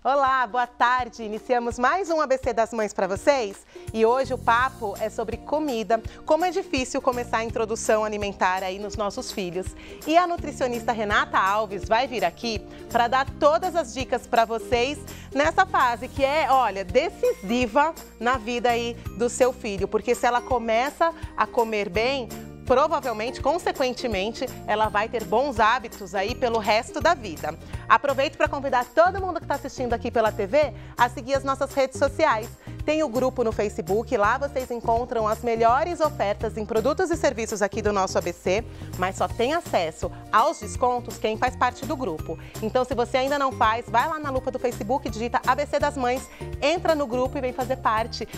Olá, boa tarde. Iniciamos mais um ABC das Mães para vocês e hoje o papo é sobre comida, como é difícil começar a introdução alimentar aí nos nossos filhos. E a nutricionista Renata Alves vai vir aqui para dar todas as dicas para vocês nessa fase que é, olha, decisiva na vida aí do seu filho, porque se ela começa a comer bem, provavelmente, consequentemente, ela vai ter bons hábitos aí pelo resto da vida. Aproveito para convidar todo mundo que está assistindo aqui pela TV a seguir as nossas redes sociais. Tem o grupo no Facebook, lá vocês encontram as melhores ofertas em produtos e serviços aqui do nosso ABC, mas só tem acesso aos descontos quem faz parte do grupo. Então, se você ainda não faz, vai lá na lupa do Facebook, digita ABC das Mães, entra no grupo e vem fazer parte,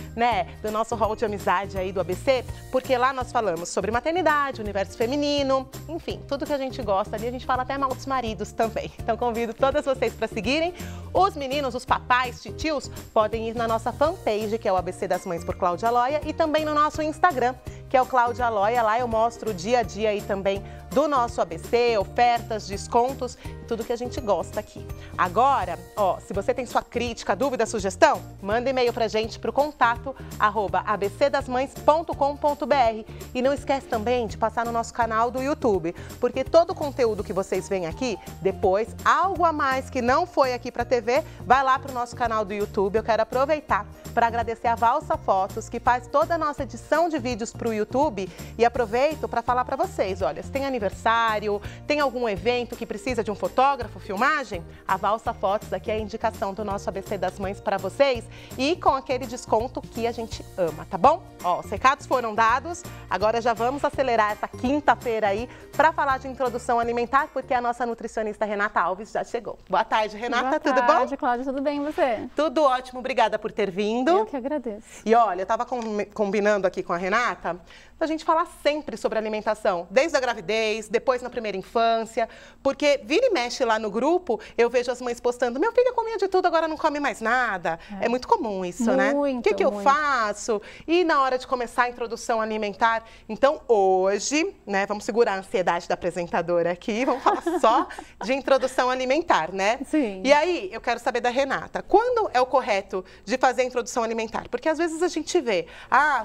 do nosso hall de amizade aí do ABC, porque lá nós falamos sobre maternidade, universo feminino, enfim, tudo que a gente gosta ali, a gente fala até mal dos maridos também. Então, convido todas vocês para seguirem. Os meninos, os papais, titios, podem ir na nossa fanpage, que é o ABC das Mães por Cláudia Aloia, e também no nosso Instagram, que é o Cláudia Aloia. Lá eu mostro o dia a dia aí também do nosso ABC, ofertas, descontos e tudo que a gente gosta aqui. Agora, se você tem sua crítica, dúvida, sugestão, manda e-mail pra gente pro contato@abcdasmães.com.br e não esquece também de passar no nosso canal do YouTube, porque todo o conteúdo que vocês veem aqui, depois, algo a mais que não foi aqui pra TV, vai lá pro nosso canal do YouTube. Eu quero aproveitar para agradecer a Valsa Fotos, que faz toda a nossa edição de vídeos pro YouTube, e aproveito para falar para vocês, olha, se tem aniversário, tem algum evento que precisa de um fotógrafo, filmagem, a Valsa Fotos aqui é a indicação do nosso ABC das Mães para vocês e com aquele desconto que a gente ama, tá bom? Os recados foram dados, agora já vamos acelerar essa quinta-feira aí para falar de introdução alimentar, porque a nossa nutricionista Renata Alves já chegou. Boa tarde, Renata, tudo bom? Boa tarde, Cláudia, tudo bem e você? Tudo ótimo, obrigada por ter vindo. Eu que agradeço. E olha, eu estava combinando aqui com a Renata da gente falar sempre sobre alimentação, desde a gravidez, depois na primeira infância, porque vira e mexe lá no grupo, eu vejo as mães postando, meu filho comia de tudo, agora não come mais nada. É muito comum isso, né? O que eu faço? E na hora de começar a introdução alimentar, então hoje, vamos segurar a ansiedade da apresentadora aqui, vamos falar só de introdução alimentar, né? Sim. E aí, eu quero saber da Renata, quando é o correto de fazer a introdução alimentar? Porque às vezes a gente vê,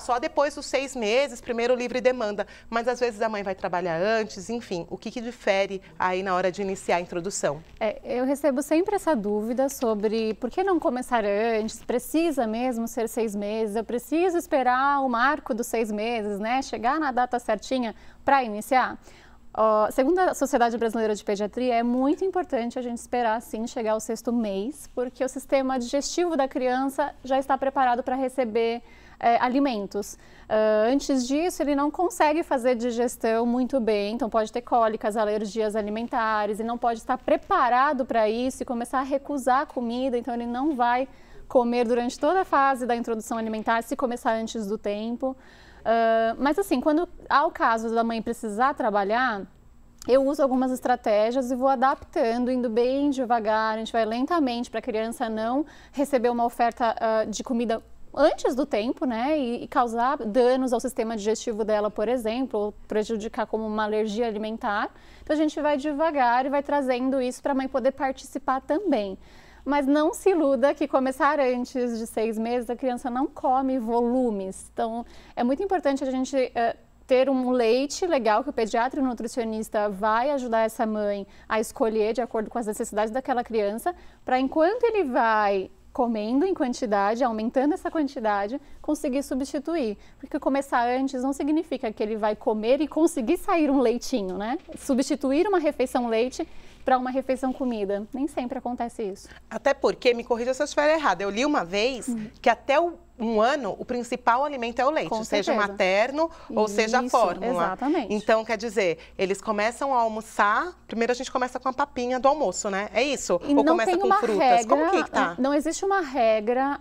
só depois dos 6 meses, primeiro livre demanda, mas às vezes a mãe vai trabalhar antes, enfim, o que difere aí na hora de iniciar a introdução? Eu recebo sempre essa dúvida sobre por que não começar antes, precisa mesmo ser 6 meses, eu preciso esperar o marco dos 6 meses, chegar na data certinha para iniciar. Segundo a Sociedade Brasileira de Pediatria, é muito importante a gente esperar, sim, chegar ao 6º mês, porque o sistema digestivo da criança já está preparado para receber alimentos. Antes disso, ele não consegue fazer digestão muito bem, então pode ter cólicas, alergias alimentares, e não pode estar preparado para isso e começar a recusar a comida, então ele não vai comer durante toda a fase da introdução alimentar, se começar antes do tempo. Mas assim, quando há o caso da mãe precisar trabalhar, eu uso algumas estratégias e vou adaptando, indo bem devagar, a gente vai lentamente para a criança não receber uma oferta de comida antes do tempo, e causar danos ao sistema digestivo dela, por exemplo, ou prejudicar como uma alergia alimentar. Então a gente vai devagar e vai trazendo isso para a mãe poder participar também. Mas não se iluda que começar antes de 6 meses a criança não come volumes. Então é muito importante a gente ter um leite legal que o pediatra e o nutricionista vai ajudar essa mãe a escolher de acordo com as necessidades daquela criança, para enquanto ele vai comendo em quantidade, aumentando essa quantidade, conseguir substituir. Porque começar antes não significa que ele vai comer e conseguir sair um leitinho, Substituir uma refeição leite para uma refeição comida. Nem sempre acontece isso. Até porque, me corrija se eu estiver errada, eu li uma vez que até 1 ano, o principal alimento é o leite, seja materno ou seja a fórmula. Exatamente. Então, quer dizer, eles começam a almoçar, primeiro a gente começa com a papinha do almoço, É isso? E ou não começa tem com uma frutas? Regra, Como que tá? Não existe uma regra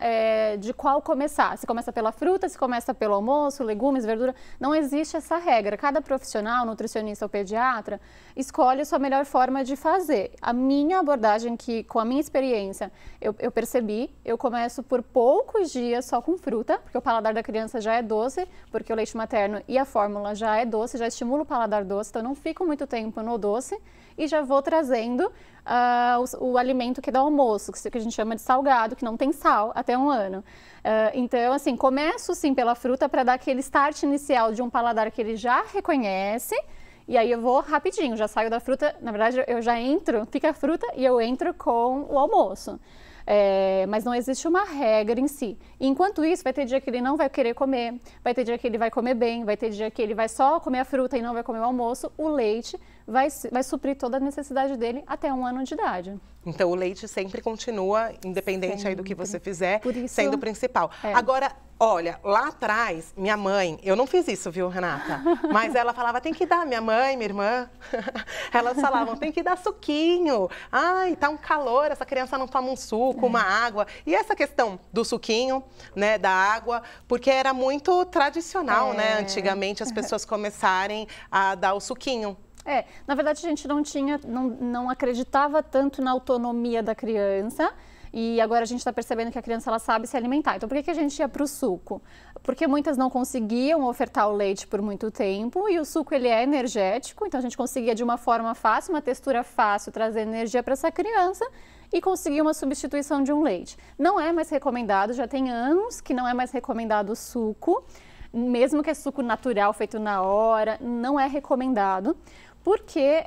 de qual começar. Se começa pela fruta, se começa pelo almoço, legumes, verdura. Não existe essa regra. Cada profissional, nutricionista ou pediatra, escolhe a sua melhor forma de fazer. fazer. A minha abordagem, que com a minha experiência, eu percebi, eu começo por poucos dias só com fruta, porque o paladar da criança já é doce, porque o leite materno e a fórmula já é doce, já estimula o paladar doce, então eu não fico muito tempo no doce e já vou trazendo o alimento que dá almoço, que a gente chama de salgado, que não tem sal, até 1 ano. Então, assim, começo sim pela fruta para dar aquele start inicial de um paladar que ele já reconhece. E aí eu vou rapidinho, já saio da fruta, na verdade eu já entro, fica a fruta e eu entro com o almoço. Mas não existe uma regra em si. Enquanto isso, vai ter dia que ele não vai querer comer, vai ter dia que ele vai comer bem, vai ter dia que ele vai só comer a fruta e não vai comer o almoço. O leite vai suprir toda a necessidade dele até 1 ano de idade. Então o leite sempre continua, independente aí do que você fizer, sendo o principal. Agora, olha, lá atrás, minha mãe, eu não fiz isso, viu, Renata? Mas ela falava, tem que dar, minha mãe, minha irmã, elas falavam, tem que dar suquinho. Ai, tá um calor, essa criança não toma um suco, uma água. E essa questão do suquinho, né, da água, porque era muito tradicional, né, antigamente as pessoas começarem a dar o suquinho. Na verdade a gente não acreditava tanto na autonomia da criança e agora a gente está percebendo que a criança ela sabe se alimentar. Então por que a gente ia para o suco? Porque muitas não conseguiam ofertar o leite por muito tempo e o suco ele é energético, então a gente conseguia de uma forma fácil, uma textura fácil, trazer energia para essa criança e conseguir uma substituição de um leite. Não é mais recomendado, já tem anos que não é mais recomendado o suco, mesmo que é suco natural feito na hora, não é recomendado. Porque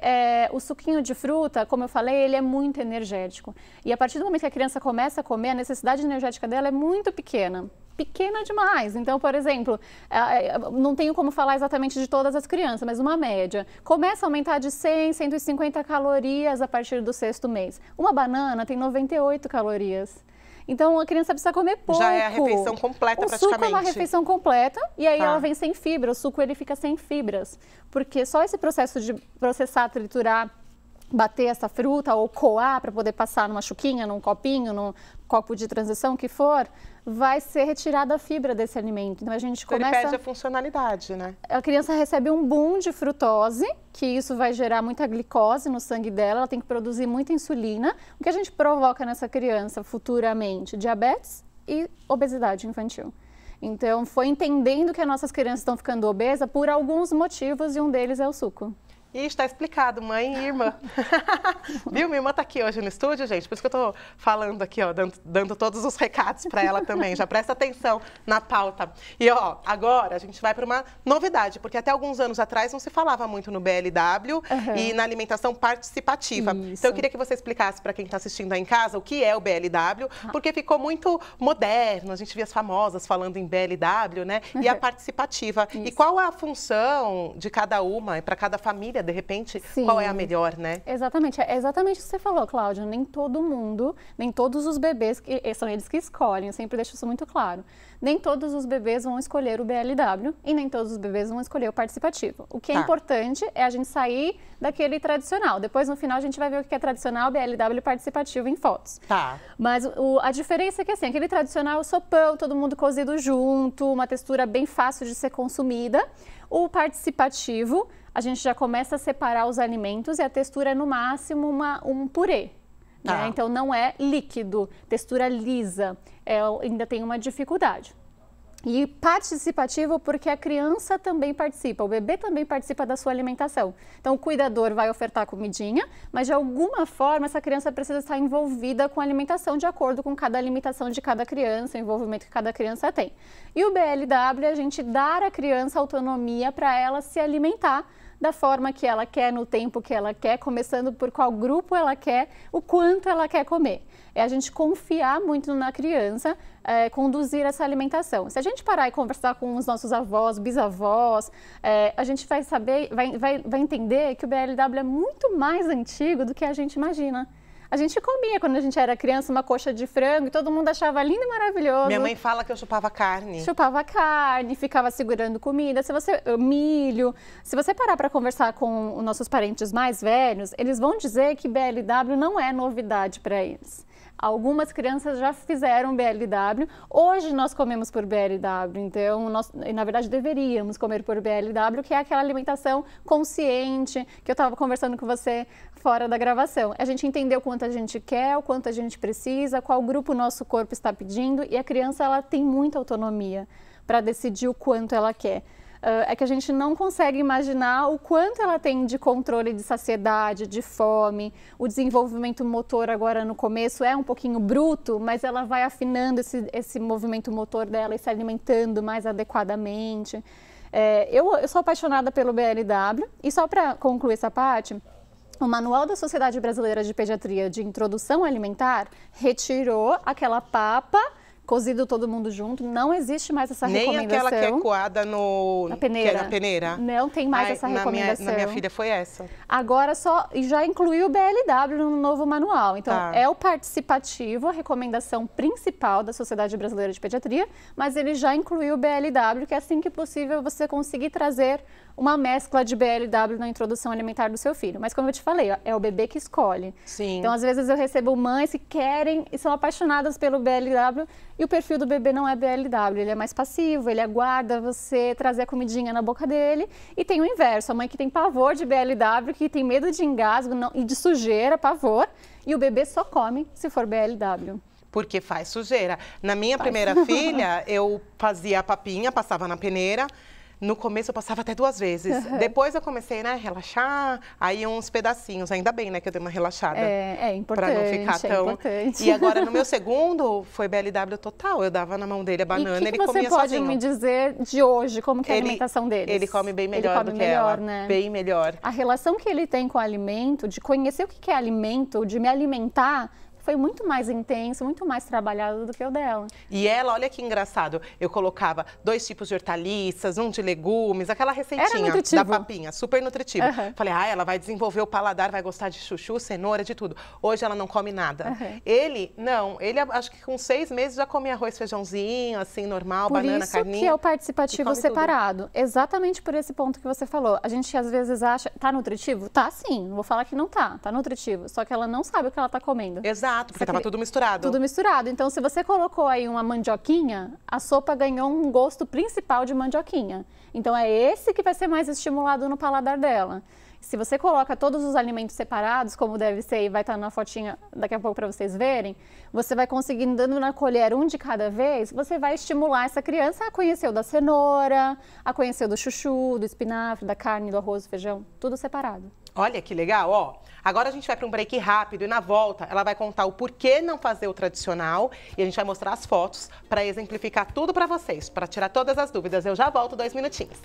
o suquinho de fruta, como eu falei, ele é muito energético. E a partir do momento que a criança começa a comer, a necessidade energética dela é muito pequena. Pequena demais. Então, por exemplo, não tenho como falar exatamente de todas as crianças, mas uma média. Começa a aumentar de 100, 150 calorias a partir do 6º mês. Uma banana tem 98 calorias. Então, a criança precisa comer pouco. Já é a refeição completa, praticamente. O suco é uma refeição completa e aí ela vem sem fibra. O suco, ele fica sem fibras. Porque só esse processo de processar, triturar, bater essa fruta ou coar para poder passar numa chuquinha, num copinho, num copo de transição, que for, vai ser retirada a fibra desse alimento. Então, a gente começa... Ele perde a funcionalidade, né? A criança recebe um boom de frutose, que isso vai gerar muita glicose no sangue dela, ela tem que produzir muita insulina. O que a gente provoca nessa criança futuramente? Diabetes e obesidade infantil. Então, foi entendendo que as nossas crianças estão ficando obesas por alguns motivos e um deles é o suco. E está explicado, mãe e irmã. Viu? Minha irmã está aqui hoje no estúdio, gente, por isso que eu estou falando aqui, ó, dando todos os recados para ela também. Já presta atenção na pauta. E, ó, agora a gente vai para uma novidade, porque até alguns anos atrás não se falava muito no BLW e na alimentação participativa. Isso. Então, eu queria que você explicasse para quem está assistindo aí em casa o que é o BLW, porque ficou muito moderno, a gente via as famosas falando em BLW, né? E a participativa. Isso. E qual é a função de cada uma, para cada família, de repente, qual é a melhor, né? Exatamente, é exatamente o que você falou, Cláudia. Nem todo mundo, nem todos os bebês, são eles que escolhem, eu sempre deixo isso muito claro. Nem todos os bebês vão escolher o BLW e nem todos os bebês vão escolher o participativo. O que é importante é a gente sair daquele tradicional. Depois, no final, a gente vai ver o que é tradicional, BLW e participativo em fotos. Mas a diferença é que, assim, aquele tradicional é o sopão, todo mundo cozido junto, uma textura bem fácil de ser consumida. O participativo, a gente já começa a separar os alimentos e a textura é no máximo um purê. Né? Então não é líquido, textura lisa, ainda tem uma dificuldade. E participativo porque a criança também participa, o bebê também participa da sua alimentação. Então o cuidador vai ofertar comidinha, mas de alguma forma essa criança precisa estar envolvida com a alimentação de acordo com cada limitação de cada criança, o envolvimento que cada criança tem. E o BLW é a gente dar à criança autonomia para ela se alimentar da forma que ela quer, no tempo que ela quer, começando por qual grupo ela quer, o quanto ela quer comer. É a gente confiar muito na criança, conduzir essa alimentação. Se a gente parar e conversar com os nossos avós, bisavós, a gente vai saber, vai entender que o BLW é muito mais antigo do que a gente imagina. A gente comia, quando a gente era criança, uma coxa de frango e todo mundo achava lindo e maravilhoso. Minha mãe fala que eu chupava carne. Chupava carne, ficava segurando comida, milho. Se você parar para conversar com os nossos parentes mais velhos, eles vão dizer que BLW não é novidade para eles. Algumas crianças já fizeram BLW, hoje nós comemos por BLW, então nós, na verdade, deveríamos comer por BLW, que é aquela alimentação consciente, que eu estava conversando com você fora da gravação. A gente entender o quanto a gente quer, o quanto a gente precisa, qual grupo o nosso corpo está pedindo, e a criança ela tem muita autonomia para decidir o quanto ela quer. É que a gente não consegue imaginar o quanto ela tem de controle de saciedade, de fome. O desenvolvimento motor agora no começo é um pouquinho bruto, mas ela vai afinando esse movimento motor dela e se alimentando mais adequadamente. Eu sou apaixonada pelo BLW e só para concluir essa parte, o Manual da Sociedade Brasileira de Pediatria de Introdução Alimentar retirou aquela papa cozido todo mundo junto, não existe mais essa recomendação. Nem aquela que é coada na peneira. Que é na peneira. Não tem mais essa recomendação. Na minha filha foi essa. Agora e já incluiu o BLW no novo manual. Então, é o participativo, a recomendação principal da Sociedade Brasileira de Pediatria, mas ele já incluiu o BLW, que é assim que possível você conseguir trazer uma mescla de BLW na introdução alimentar do seu filho. Mas como eu te falei, é o bebê que escolhe. Sim. Então, às vezes eu recebo mães que querem e são apaixonadas pelo BLW e o perfil do bebê não é BLW, ele é mais passivo, ele aguarda você trazer a comidinha na boca dele. E tem o inverso, a mãe que tem pavor de BLW, que tem medo de engasgo e de sujeira, pavor, e o bebê só come se for BLW. Porque faz sujeira. Na minha primeira filha, eu fazia a papinha, passava na peneira. No começo eu passava até 2 vezes. Depois eu comecei, né, relaxar, aí uns pedacinhos. Ainda bem, né, que eu dei uma relaxada. É importante, pra não ficar tão... importante. E agora no meu segundo foi BLW total. Eu dava na mão dele a banana, ele comia sozinho. E o que você pode me dizer de hoje, como que é a alimentação deles? Ele come bem melhor do que ela. Né? Bem melhor. A relação que ele tem com o alimento, de conhecer o que é alimento, de me alimentar, foi muito mais intenso, muito mais trabalhado do que o dela. E ela, olha que engraçado, eu colocava 2 tipos de hortaliças, um de legumes, aquela receitinha da papinha, super nutritivo. Falei, ela vai desenvolver o paladar, vai gostar de chuchu, cenoura, de tudo. Hoje ela não come nada. Ele, não, ele acho que com 6 meses já comia arroz, feijãozinho, assim, normal, banana, carninha. Por isso que é o participativo separado. Tudo. Exatamente por esse ponto que você falou. A gente às vezes acha, tá nutritivo? Tá sim, não vou falar que não tá nutritivo. Só que ela não sabe o que ela tá comendo. Exato. Porque estava tudo misturado. Tudo misturado. Então, se você colocou aí uma mandioquinha, a sopa ganhou um gosto principal de mandioquinha. Então, é esse que vai ser mais estimulado no paladar dela. Se você coloca todos os alimentos separados, como deve ser, e vai estar na fotinha daqui a pouco para vocês verem, você vai conseguindo, dando na colher um de cada vez, você vai estimular essa criança a conhecer o da cenoura, a conhecer o do chuchu, do espinafre, da carne, do arroz, do feijão, tudo separado. Olha que legal, ó. Agora a gente vai para um break rápido e na volta ela vai contar o porquê não fazer o tradicional e a gente vai mostrar as fotos para exemplificar tudo para vocês, para tirar todas as dúvidas. Eu já volto 2 minutinhos.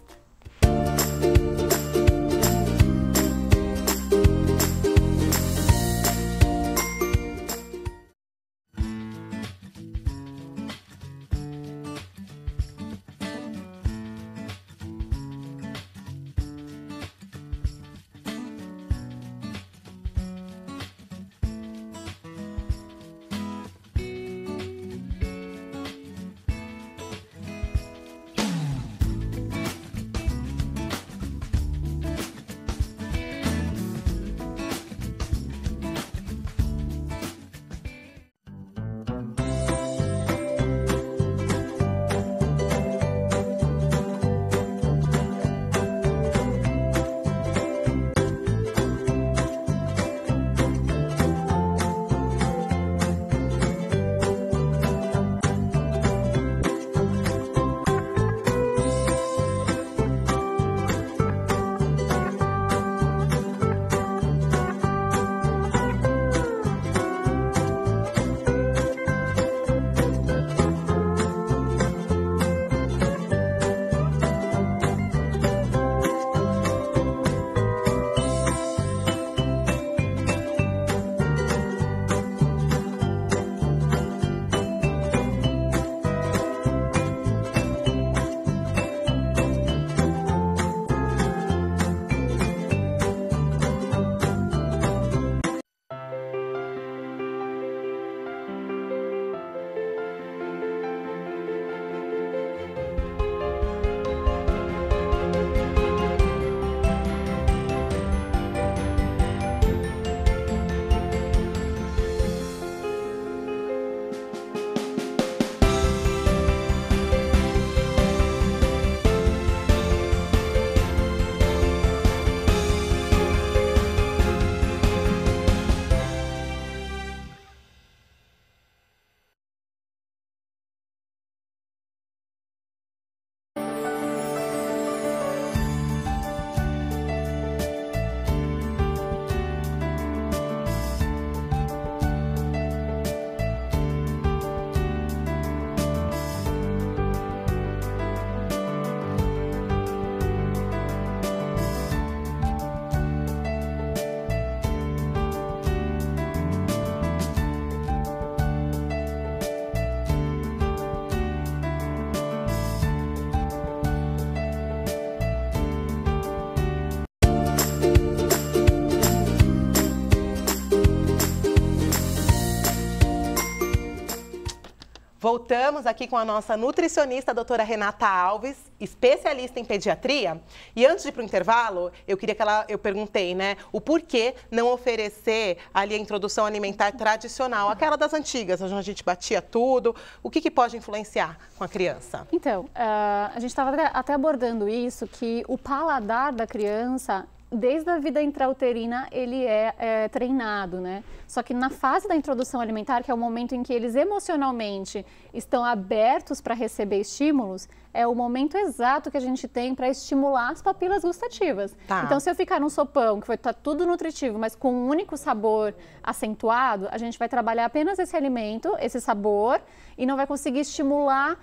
Voltamos aqui com a nossa nutricionista, a doutora Renata Alves, especialista em pediatria. E antes de ir para o intervalo, eu perguntei, né, o porquê não oferecer ali a introdução alimentar tradicional, aquela das antigas, onde a gente batia tudo. O que pode influenciar com a criança? Então, a gente estava até abordando isso, que o paladar da criança, desde a vida intrauterina, ele é treinado, né? Só que na fase da introdução alimentar, que é o momento em que eles emocionalmente estão abertos para receber estímulos, é o momento exato que a gente tem para estimular as papilas gustativas. Tá. Então, se eu ficar num sopão, que vai estar tudo nutritivo, mas com um único sabor acentuado, a gente vai trabalhar apenas esse alimento, esse sabor, e não vai conseguir estimular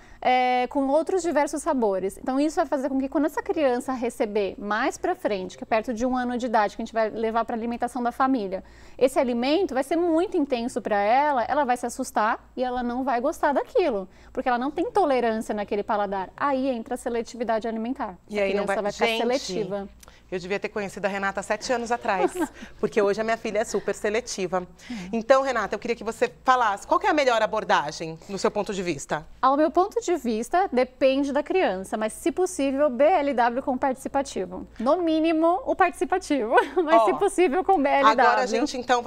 com outros diversos sabores. Então, isso vai fazer com que quando essa criança receber mais para frente, que é perto de 1 ano de idade, que a gente vai levar para a alimentação da família, esse alimento vai ser muito intenso para ela vai se assustar e ela não vai gostar daquilo, porque ela não tem tolerância naquele paladar. Aí entra a seletividade alimentar. E aí não vai ficar seletiva. Eu devia ter conhecido a Renata 7 anos atrás, porque hoje a minha filha é super seletiva. Então, Renata, eu queria que você falasse, qual que é a melhor abordagem, no seu ponto de vista? Ao meu ponto de vista, depende da criança, mas se possível, BLW com participativo. No mínimo, o participativo, mas se possível com BLW. Agora a gente, então,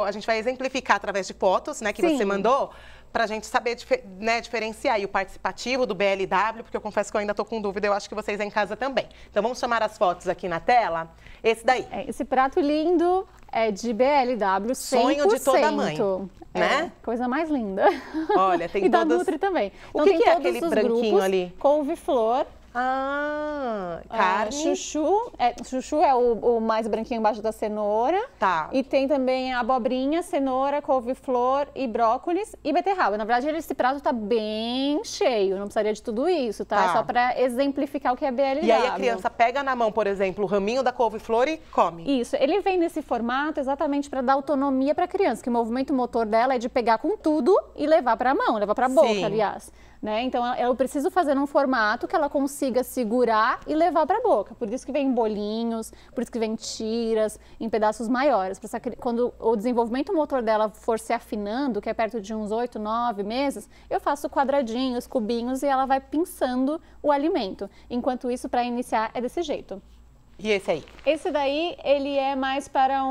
a gente vai exemplificar através de fotos, né, que você mandou, para a gente saber diferenciar aí o participativo do BLW, porque eu confesso que eu ainda estou com dúvida, eu acho que vocês em casa também. Então vamos chamar as fotos aqui na tela. Esse daí. Esse prato lindo é de BLW 100%. Sonho de toda mãe, né? Coisa mais linda. Olha, tem e da Nutri também. O que é aquele branquinho ali? Couve-flor. Carne. Chuchu é o mais branquinho embaixo da cenoura. Tá. E tem também abobrinha, cenoura, couve-flor e brócolis e beterraba. Na verdade, esse prato tá bem cheio, não precisaria de tudo isso, tá? É só para exemplificar o que é BLW. E aí a criança pega na mão, por exemplo, o raminho da couve-flor e come. Isso, ele vem nesse formato exatamente para dar autonomia para a criança, que o movimento motor dela é de pegar com tudo e levar para a mão, levar para a boca, aliás. Né? Então, eu preciso fazer num formato que ela consiga segurar e levar para a boca. Por isso que vem em bolinhos, por isso que vem tiras, em pedaços maiores. Quando o desenvolvimento motor dela for se afinando, que é perto de uns 8, 9 meses, eu faço quadradinhos, cubinhos e ela vai pinçando o alimento. Enquanto isso, para iniciar, é desse jeito. E esse aí? Esse daí, ele é mais para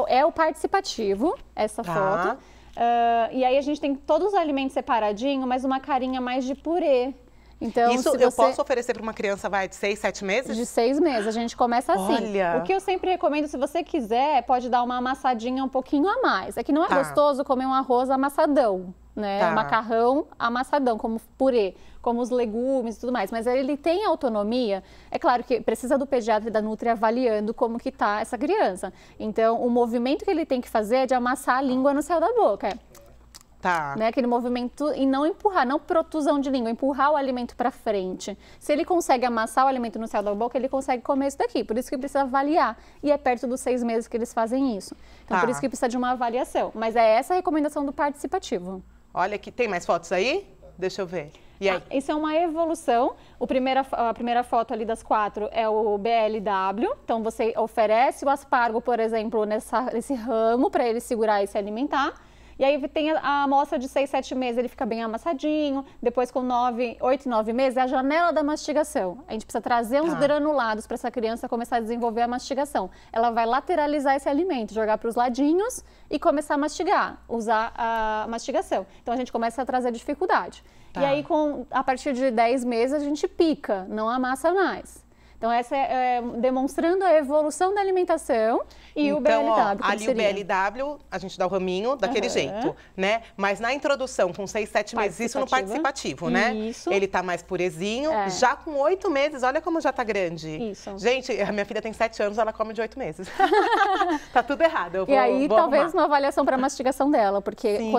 é o participativo, essa foto. E aí a gente tem todos os alimentos separadinho, mas uma carinha mais de purê. Então, isso eu posso oferecer para uma criança de 6, 7 meses? De 6 meses, a gente começa assim. Olha. O que eu sempre recomendo, se você quiser, pode dar uma amassadinha um pouquinho a mais. É que não é gostoso comer um arroz amassadão, né? Macarrão amassadão, como purê, como os legumes e tudo mais. Mas ele tem autonomia. É claro que precisa do pediatra e da Nutri avaliando como que tá essa criança. Então, o movimento que ele tem que fazer é de amassar a língua no céu da boca. Né, aquele movimento e não empurrar, não protusão de língua, empurrar o alimento para frente. Se ele consegue amassar o alimento no céu da boca, ele consegue comer isso daqui. Por isso que precisa avaliar. E é perto dos 6 meses que eles fazem isso. Então, por isso que precisa de uma avaliação. Mas é essa a recomendação do participativo. Olha, que tem mais fotos aí? Deixa eu ver. E aí? Isso é uma evolução. A primeira foto ali das 4 é o BLW. Então, você oferece o aspargo, por exemplo, nesse ramo para ele segurar e se alimentar. E aí tem a amostra de 6, 7 meses, ele fica bem amassadinho. Depois com 8, 9 meses é a janela da mastigação. A gente precisa trazer uns granulados para essa criança começar a desenvolver a mastigação. Ela vai lateralizar esse alimento, jogar para os ladinhos e começar a mastigar, usar a mastigação. Então a gente começa a trazer dificuldade. E aí a partir de 10 meses a gente pica, não amassa mais. Então, essa é demonstrando a evolução da alimentação e o BLW. Ali o BLW, a gente dá o raminho daquele jeito, né? Mas na introdução, com 6, 7 meses, isso no participativo, né? Isso. Ele tá mais purezinho. Já com 8 meses, olha como já tá grande. Isso. Gente, a minha filha tem 7 anos, ela come de 8 meses. Tá tudo errado. E aí, talvez uma avaliação para a mastigação dela, porque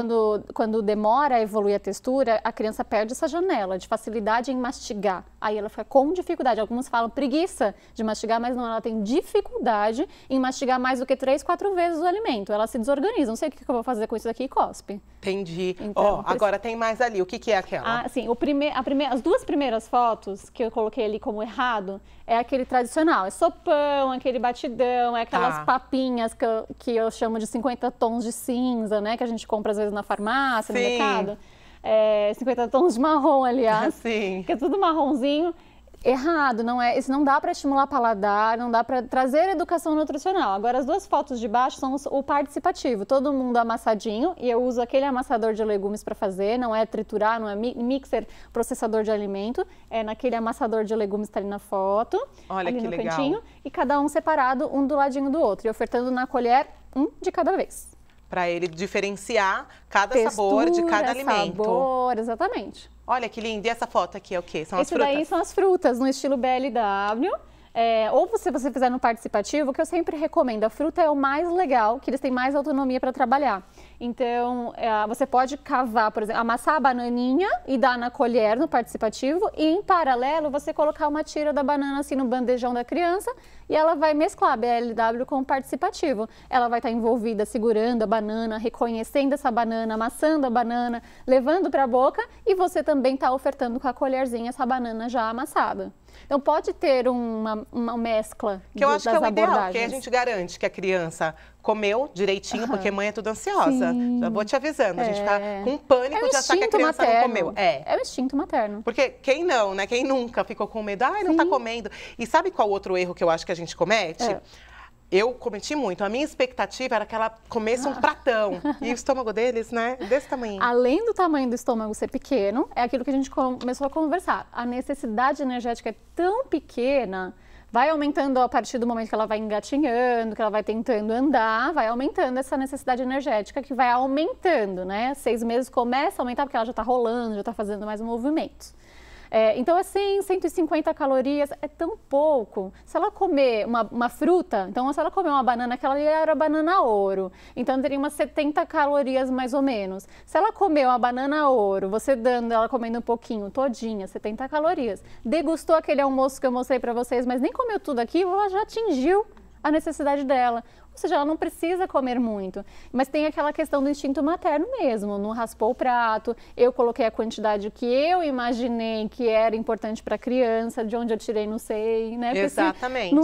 quando demora a evoluir a textura, a criança perde essa janela de facilidade em mastigar. Aí ela fica com dificuldade. Alguns falam preguiça de mastigar, mas não, ela tem dificuldade em mastigar mais do que 3, 4 vezes o alimento. Ela se desorganiza. Não sei o que eu vou fazer com isso aqui e cospe. Entendi. Então, agora tem mais ali. O que é aquela? Sim, as 2 primeiras fotos que eu coloquei ali como errado é aquele tradicional. É sopão, aquele batidão, é aquelas papinhas que eu chamo de 50 tons de cinza, né? Que a gente compra às vezes na farmácia, no mercado. 50 tons de marrom, aliás, Sim. que é tudo marronzinho. Errado, não é? Isso não dá para estimular paladar, não dá para trazer educação nutricional. Agora, as duas fotos de baixo são o participativo, todo mundo amassadinho, e eu uso aquele amassador de legumes para fazer, não é triturar, não é mixer, processador de alimento, é naquele amassador de legumes que está ali na foto, olha ali que no legal. cantinho, e cada um separado, um do ladinho do outro, e ofertando na colher um de cada vez. Para ele diferenciar cada Textura, sabor de cada alimento. Sabor, exatamente. Olha que lindo. E essa foto aqui é o quê? São as frutas? Esse daí são as frutas, no estilo BLW. Ou se você fizer no participativo, o que eu sempre recomendo, a fruta é o mais legal, que eles têm mais autonomia para trabalhar. Então, você pode cavar, por exemplo, amassar a bananinha e dar na colher no participativo e, em paralelo, você colocar uma tira da banana assim no bandejão da criança e ela vai mesclar a BLW com o participativo. Ela vai estar envolvida segurando a banana, reconhecendo essa banana, amassando a banana, levando para a boca e você também está ofertando com a colherzinha essa banana já amassada. Então, pode ter uma mescla que eu acho que é o ideal, porque a abordagens. gente garante que a criança comeu direitinho, porque mãe é tudo ansiosa. Sim. Já vou te avisando, a gente tá com pânico de achar que a criança não comeu. É o instinto materno. Porque quem não, né? Quem nunca ficou com medo? Ai, não tá comendo. E sabe qual outro erro que eu acho que a gente comete? Eu cometi muito. A minha expectativa era que ela comesse um pratão. E o estômago deles, né? Desse tamanho. Além do tamanho do estômago ser pequeno, é aquilo que a gente começou a conversar. A necessidade energética é tão pequena, vai aumentando a partir do momento que ela vai engatinhando, que ela vai tentando andar, vai aumentando essa necessidade energética que vai aumentando, né? 6 meses começa a aumentar porque ela já está rolando, já está fazendo mais movimentos. Então, assim, 150 calorias é tão pouco. Se ela comer uma fruta, então se ela comer uma banana, aquela ali era banana ouro, então teria umas 70 calorias mais ou menos. Se ela comer uma banana ouro, você dando ela comendo um pouquinho, todinha, 70 calorias. Degustou aquele almoço que eu mostrei para vocês, mas nem comeu tudo aquilo, ela já atingiu a necessidade dela. Ou seja, ela não precisa comer muito, mas tem aquela questão do instinto materno mesmo, não raspou o prato, eu coloquei a quantidade que eu imaginei que era importante para a criança, de onde eu tirei não sei, né? Exatamente.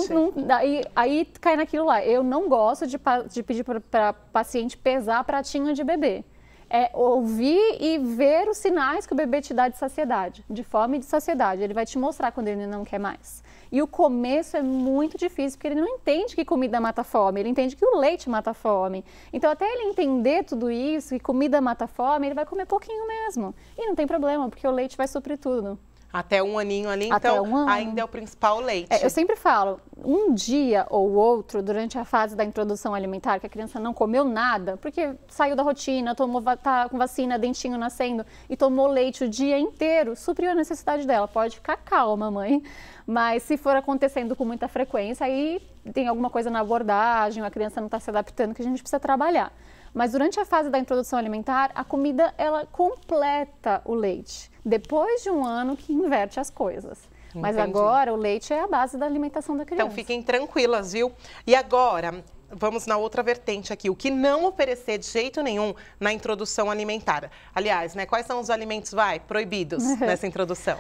Aí cai naquilo lá, eu não gosto de pedir para paciente pesar pratinho de bebê. É ouvir e ver os sinais que o bebê te dá de saciedade, de fome e de saciedade. Ele vai te mostrar quando ele não quer mais. E o começo é muito difícil, porque ele não entende que comida mata fome, ele entende que o leite mata fome. Então, até ele entender tudo isso, que comida mata fome, ele vai comer pouquinho mesmo. E não tem problema, porque o leite vai suprir tudo. Até um aninho ali, Até então, um ano. ainda é o principal leite. Eu sempre falo, um dia ou outro, durante a fase da introdução alimentar, que a criança não comeu nada, porque saiu da rotina, tá com vacina, dentinho nascendo, e tomou leite o dia inteiro, supriu a necessidade dela. Pode ficar calma, mãe. Mas se for acontecendo com muita frequência, aí tem alguma coisa na abordagem, a criança não está se adaptando, que a gente precisa trabalhar. Mas durante a fase da introdução alimentar, a comida, ela completa o leite. Depois de um ano que inverte as coisas. Mas Entendi. agora o leite é a base da alimentação da criança. Então fiquem tranquilas, viu? E agora, vamos na outra vertente aqui. O que não oferecer de jeito nenhum na introdução alimentar. Aliás, né? Quais são os alimentos, proibidos nessa introdução?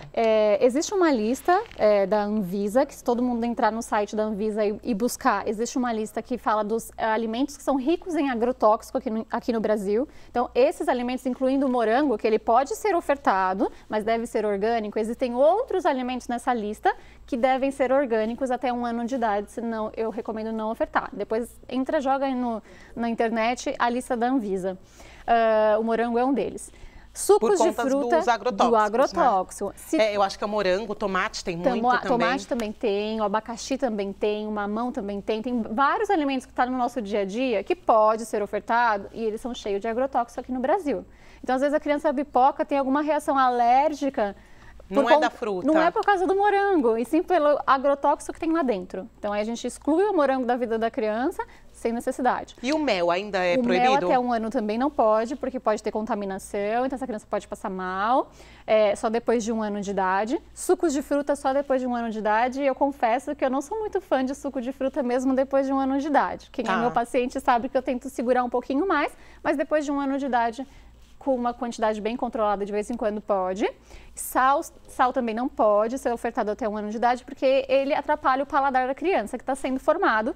Existe uma lista da Anvisa, que se todo mundo entrar no site da Anvisa e buscar, existe uma lista que fala dos alimentos que são ricos em agrotóxico aqui no Brasil. Então, esses alimentos, incluindo o morango, que ele pode ser ofertado, mas deve ser orgânico. Existem outros alimentos nessa lista que devem ser orgânicos até 1 ano de idade, senão eu recomendo não ofertar. Depois joga aí na internet a lista da Anvisa. O morango é um deles. Sucos de fruta dos agrotóxicos, do agrotóxico. Né? Eu acho que é o morango, o tomate tem muito também. Tomate também tem, o abacaxi também tem, o mamão também tem. Tem vários alimentos que estão no nosso dia a dia que pode ser ofertado e eles são cheios de agrotóxico aqui no Brasil. Então, às vezes, a criança pipoca, tem alguma reação alérgica. Não é da fruta. Não é por causa do morango, e sim pelo agrotóxico que tem lá dentro. Então, aí a gente exclui o morango da vida da criança sem necessidade. E o mel ainda é proibido? O mel até 1 ano também não pode, porque pode ter contaminação, então essa criança pode passar mal, só depois de 1 ano de idade. Sucos de fruta só depois de 1 ano de idade, e eu confesso que eu não sou muito fã de suco de fruta mesmo depois de 1 ano de idade. Quem é meu paciente sabe que eu tento segurar um pouquinho mais, mas depois de 1 ano de idade, com uma quantidade bem controlada, de vez em quando pode. Sal também não pode ser ofertado até 1 ano de idade, porque ele atrapalha o paladar da criança que está sendo formado.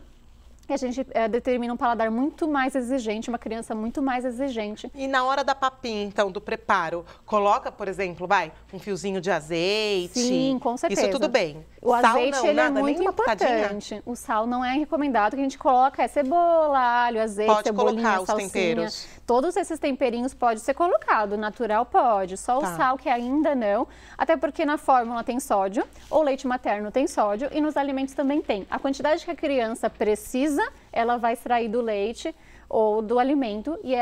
que a gente determina um paladar muito mais exigente, uma criança muito mais exigente. E na hora da papinha, então, do preparo, coloca, por exemplo, um fiozinho de azeite? Sim, com certeza. Isso tudo bem. O sal azeite não, ele nada, é muito nem uma importante. O sal não é recomendado, que a gente coloca cebola, alho, azeite, pode cebolinha, colocar os salsinha. temperos. Todos esses temperinhos pode ser colocado, natural pode, só o sal que ainda não, até porque na fórmula tem sódio, ou leite materno tem sódio e nos alimentos também tem. A quantidade que a criança precisa, ela vai extrair do leite ou do alimento e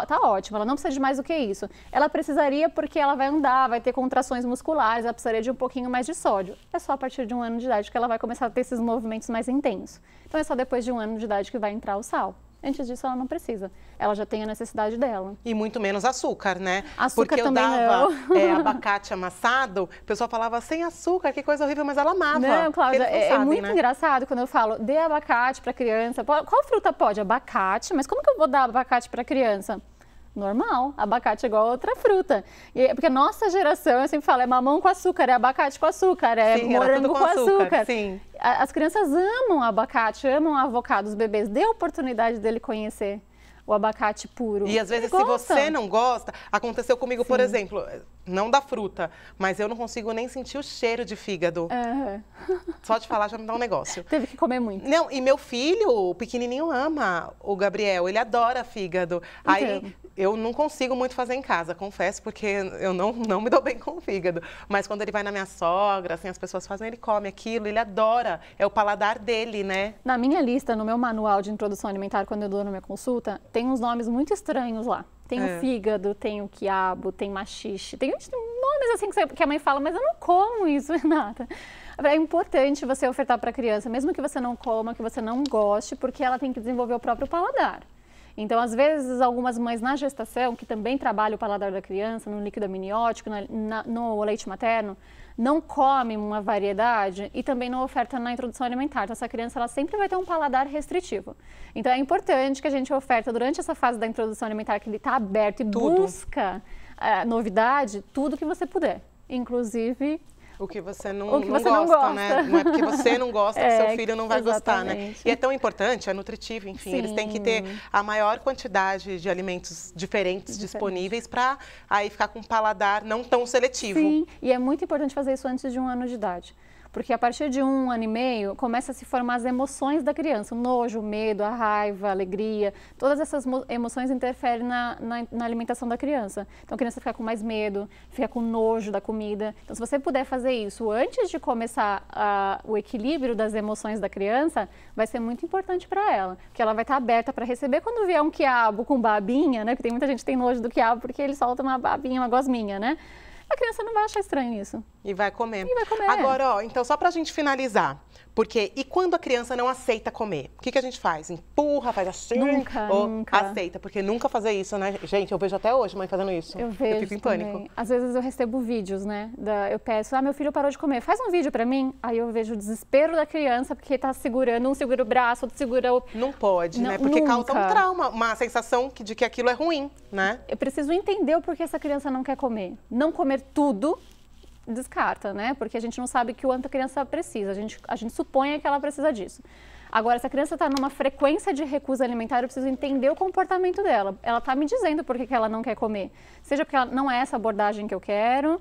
tá ótimo, ela não precisa de mais do que isso. Ela precisaria porque ela vai andar, vai ter contrações musculares, ela precisaria de um pouquinho mais de sódio. É só a partir de 1 ano de idade que ela vai começar a ter esses movimentos mais intensos. Então é só depois de 1 ano de idade que vai entrar o sal. Antes disso, ela não precisa. Ela já tem a necessidade dela. E muito menos açúcar, né? Açúcar porque eu também dava não. abacate amassado, o pessoal falava sem açúcar, que coisa horrível, mas ela amava. Não, Cláudia, é muito né? engraçado quando eu falo, dê abacate para criança. Qual fruta pode? Abacate, mas como que eu vou dar abacate para criança? Normal, abacate é igual a outra fruta. Porque a nossa geração, eu sempre falo, é mamão com açúcar, é abacate com açúcar, é Sim, morango com açúcar. Sim. As crianças amam abacate, amam avocado, os bebês. Dê a oportunidade dele conhecer o abacate puro. E às vezes, se você não gosta, aconteceu comigo, Sim. por exemplo, não da fruta, mas eu não consigo nem sentir o cheiro de fígado. Só de falar já me dá um negócio. Teve que comer muito. Não, e meu filho, o pequenininho, ama o Gabriel, ele adora fígado. Aí eu não consigo muito fazer em casa, confesso, porque eu não me dou bem com o fígado. Mas quando ele vai na minha sogra, assim, as pessoas fazem, ele come aquilo, ele adora. É o paladar dele, né? Na minha lista, no meu manual de introdução alimentar, quando eu dou na minha consulta, tem uns nomes muito estranhos lá. Tem o fígado, tem o quiabo, tem maxixe, tem nomes assim que a mãe fala, mas eu não como isso, Renata. É importante você ofertar para a criança, mesmo que você não coma, que você não goste, porque ela tem que desenvolver o próprio paladar. Então, às vezes, algumas mães na gestação, que também trabalham o paladar da criança, no líquido amniótico, no leite materno, não comem uma variedade e também não oferta na introdução alimentar. Então, essa criança ela sempre vai ter um paladar restritivo. Então, é importante que a gente oferta durante essa fase da introdução alimentar, que ele está aberto e busca novidade, tudo que você puder. Inclusive o que você não gosta, gosta, né? Não é porque você não gosta que seu filho não vai gostar, né? E é tão importante, é nutritivo, enfim, Sim. eles têm que ter a maior quantidade de alimentos diferentes disponíveis para aí ficar com um paladar não tão seletivo. Sim, e é muito importante fazer isso antes de 1 ano de idade. Porque a partir de 1 ano e meio, começa a se formar as emoções da criança. O nojo, o medo, a raiva, a alegria. Todas essas emoções interferem na alimentação da criança. Então, a criança fica com mais medo, fica com nojo da comida. Então, se você puder fazer isso antes de começar o equilíbrio das emoções da criança, vai ser muito importante para ela. Porque ela vai estar aberta para receber quando vier um quiabo com babinha, né? Porque tem muita gente que tem nojo do quiabo porque ele solta uma babinha, uma gosminha, né? A criança não vai achar estranho isso. E vai comer. E vai comer. Agora, ó, então só pra gente finalizar. Porque, e quando a criança não aceita comer? O que a gente faz? Empurra, faz assim? Nunca. Aceita, porque nunca fazer isso, né? Gente, eu vejo até hoje mãe fazendo isso. Eu vejo. Eu fico em pânico. Também. Às vezes eu recebo vídeos, né? Eu peço, meu filho parou de comer, faz um vídeo pra mim. Aí eu vejo o desespero da criança, porque tá segurando, um segura o braço, outro segura o... Não pode, né? Porque causa um trauma, uma sensação de que aquilo é ruim, né? Eu preciso entender o porquê essa criança não quer comer. Não comer tudo, descarta, né? Porque a gente não sabe que o quanto a criança precisa. A gente supõe que ela precisa disso. Agora, se a criança está numa frequência de recusa alimentar, eu preciso entender o comportamento dela. Ela está me dizendo por que ela não quer comer. Seja porque não é essa abordagem que eu quero,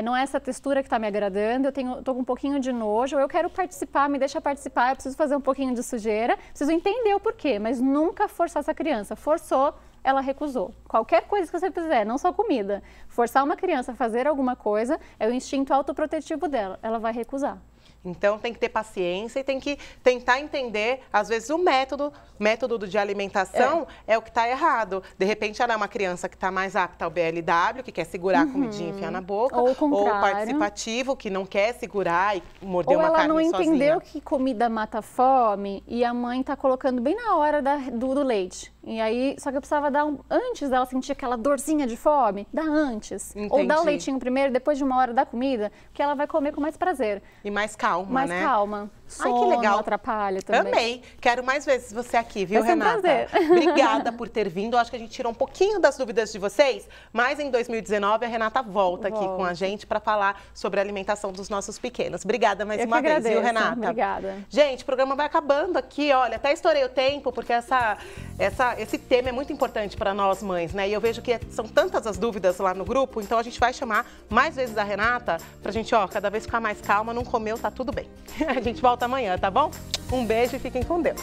não é essa textura que está me agradando, eu estou com um pouquinho de nojo, ou eu quero participar, me deixa participar, eu preciso fazer um pouquinho de sujeira, preciso entender o porquê, mas nunca forçar essa criança. Forçou, ela recusou. Qualquer coisa que você fizer, não só comida, forçar uma criança a fazer alguma coisa, é o instinto autoprotetivo dela, ela vai recusar. Então, tem que ter paciência e tem que tentar entender, às vezes, o método de alimentação é o que está errado. De repente, ela é uma criança que está mais apta ao BLW, que quer segurar a comidinha e enfiar na boca. Ou o contrário. Ou participativo, que não quer segurar e morder uma carne sozinha. Ou ela não entendeu que comida mata fome e a mãe está colocando bem na hora do leite. E aí, só que eu precisava dar antes dela sentir aquela dorzinha de fome, dá antes. Entendi. Ou dá o leitinho primeiro, depois de 1 hora da comida, que ela vai comer com mais prazer. E mais calma, mais né? calma. sono, que legal. atrapalha também. Amei. Quero mais vezes você aqui, viu, Vai ser um Renata? prazer. Obrigada por ter vindo. Acho que a gente tirou um pouquinho das dúvidas de vocês, mas em 2019 a Renata volta aqui com a gente para falar sobre a alimentação dos nossos pequenos. Obrigada mais uma vez, viu, Renata? Obrigada. Gente, o programa vai acabando aqui, olha, até estourei o tempo, porque esse tema é muito importante para nós mães, né? E eu vejo que são tantas as dúvidas lá no grupo, então a gente vai chamar mais vezes a Renata pra gente, ó, cada vez ficar mais calma, não comeu, tá tudo bem. A gente volta amanhã, tá bom? Um beijo e fiquem com Deus.